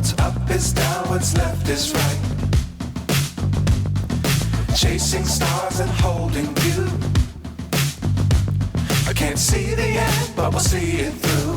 What's up is down, what's left is right. Chasing stars and holding you. I can't see the end, but we'll see it through.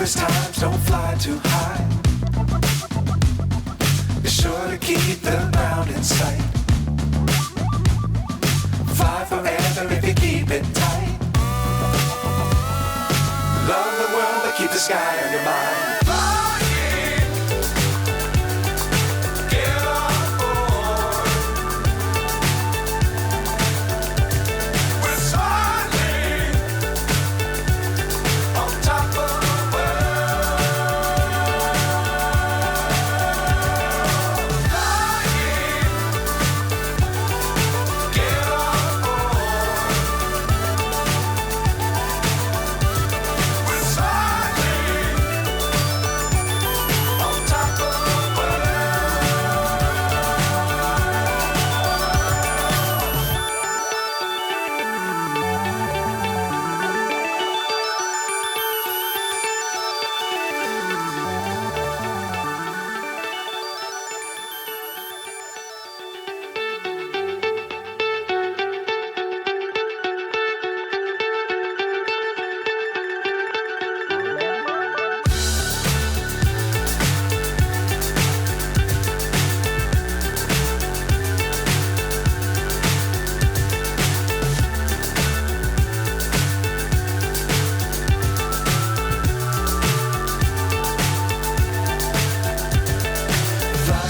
Times don't fly too high. Be sure to keep the ground in sight. Fly forever if you keep it tight. Love the world but keep the sky on your mind.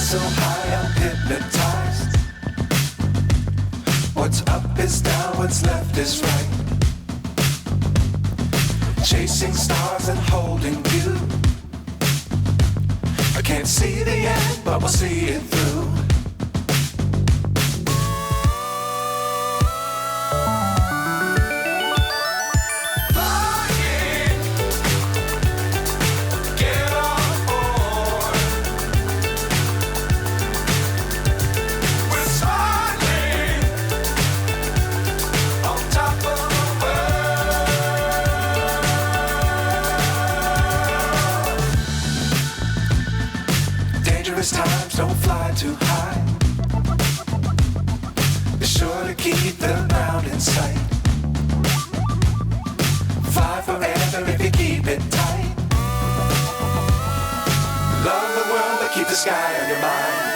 So high I'm hypnotized. What's up is down, what's left is right. Chasing stars and holding you. I can't see the end, but we'll see it through. Times don't fly too high. Be sure to keep the ground in sight. Fly forever if you keep it tight. Love the world but keep the sky on your mind.